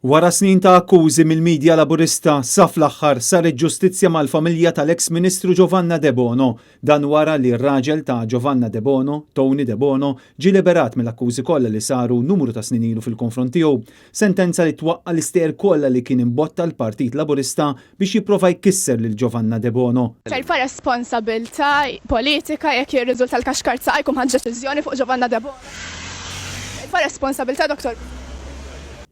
Wara snin ta' akkużi mill-medja laburista sa fl-aħħar saret ġustizzja mal-familja tal-eks Ministru Giovanna De Bono, dan wara li r-raġel ta' Giovanna De Bono, Tony De Bono, ġie liberat mill-akkużi kollha li saru numru ta' snin ilu fil-konfront tiegħu, sentenza li twaqqa l-ister kollha li kien imbotta l-Partit Laburista biex jipprova jkisser lil Giovanna De Bono. ċerfa responsabilità politika jekk jirriżulta l-kaxkarza jkun ħadd deċiżjoni fuq Giovanna De Bono. ċerfa responsabilità, Doktor.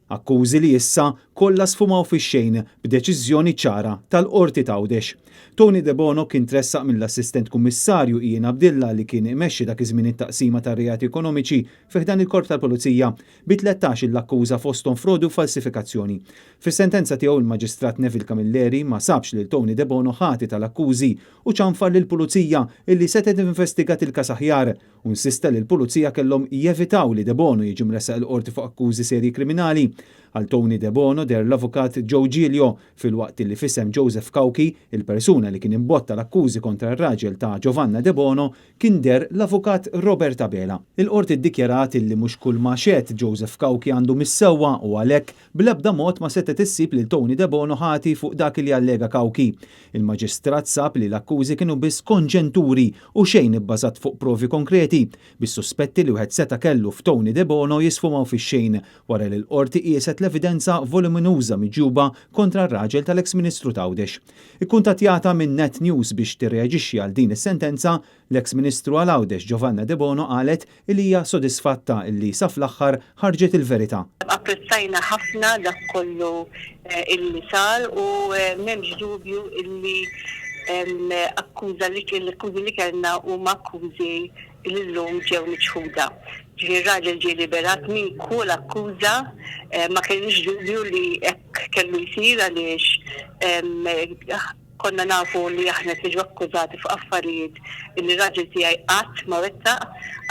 Akkużi li issa kollha sfumaw fix-xejn b'deċiżjoni ċara tal-Qorti ta' Għawdex. Tony De Bono kien tressaq mill-assistent kummissarju Ian Abdillah li kien imexxi dak iż-żmien it-taqsima tar-reati ekonomiċi fih dan il-Korp tal-Pulizija bi 13 l-akkuża fosthom frodu u falsifikazzjoni. Fis-sentenza tiegħu il-Maġistrat Neville Camilleri ma sabx lil Tony De Bono ħati tal-akkużi u ċanfar lill-Pulizija illi setet investigat il-każ aħjar u insista li l-Pulizija kellhom jevitaw li De Bono jiġi mressaq il-qorti fuq akkużi serji kriminali. Għal Tony De Bono der l-avukat Joe Giglio fil-waqt li fisem Joseph Kauki, il-persuna li kien imbotta l-akkużi kontra r-raġel ta' Giovanna De Bono, kien der l-avukat Robert Abela. Il-qorti ddikjarat li mhux kull ma xedt Joseph Kauki għandu mis-sewwa u għalhekk bl-ebda mod ma setet issib lil Tony De Bono ħati fuq dak li allega Kauki. Il-Maġistrat sab li l-akkużi kienu biss konġenturi u xejn ibbażat fuq provi konkreti, bis-suspetti li wieħed seta' kellu f'Tony De Bono jisfumaw fix-xejn wara li l-qorti qieset l-evidenza voluminuża miġjuba kontra r-raġel tal-eks Ministru ta' Għawdex. Ikkuntattjata minn Net News biex tirreaġixxi għal din is-sentenza, l-eks Ministru għal Għawdex Giovanna De Bono qalet li hija sodisfatta li sa fl-aħħar ħarġet il-verità. Apprezzajna ħafna dak kollu illi sar u m'hemmx dubju illi l-akkużi li kellna huma akkużi li llum ġew miċħuda. Raġel ġie liberat minn kull akkuża ma kienx dubju li hekk kellu jsir għaliex konna nafu li aħna tiġu akkużati fuq affarijiet li raġel tiegħi qatt ma wettaq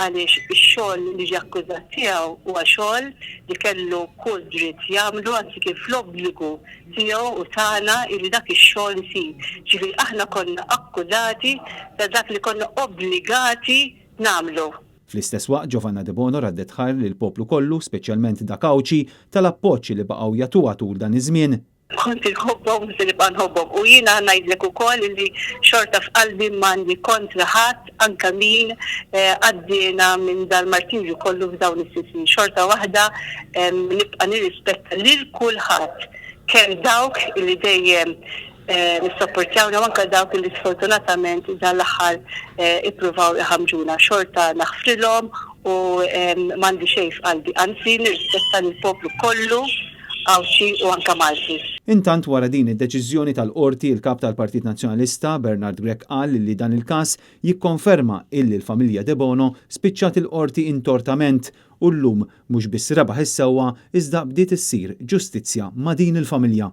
għaliex ix-xogħol li ġie akkużat tiegħu huwa xogħol li kellu kull dritt jagħmlu anzi kien fl-obbligu tiegħu u tagħna li dak ix-xogħol isir. Ġifieri aħna konna akkużati ta' dak li konna obbligati nagħmlu. Fl-istess waqt Giovanna De Bono raddet ħar lil poplu kollu, speċjalment dak Kawċi, tal-appoġġ li baqgħu jagħtuha tul dan iż-żmien. Kont inħobbhom se nibqa' nħobbhom u jiena ngħidlek ukoll li xorta f'qalbi m'għandi kontra ħadd anke min għaddiena minn dal-martirju kollu f'dawn is-sittin. Xorta waħda nibqa' nirrispetta lil kulħadd kemm dawk li dejjem nissopportjawna anke dawk li sfortunatament dan l-aħħar ippruvaw iħammġuna. Xorta naħfrilhom u m'għandi xejn f'qalbi, anzi nirrispetta lill-poplu kollu Kawċi u anke Malti. Intant wara din id-deċiżjoni tal-qorti il-kap tal-Partit Nazzjonalista Bernard Grech qal li dan il-każ jikkonferma illi l-familja De Bono spiċċat il-qorti intortament u llum mhux biss rebaħ is-sewwa iżda bdiet issir ġustizzja ma' din il-familja.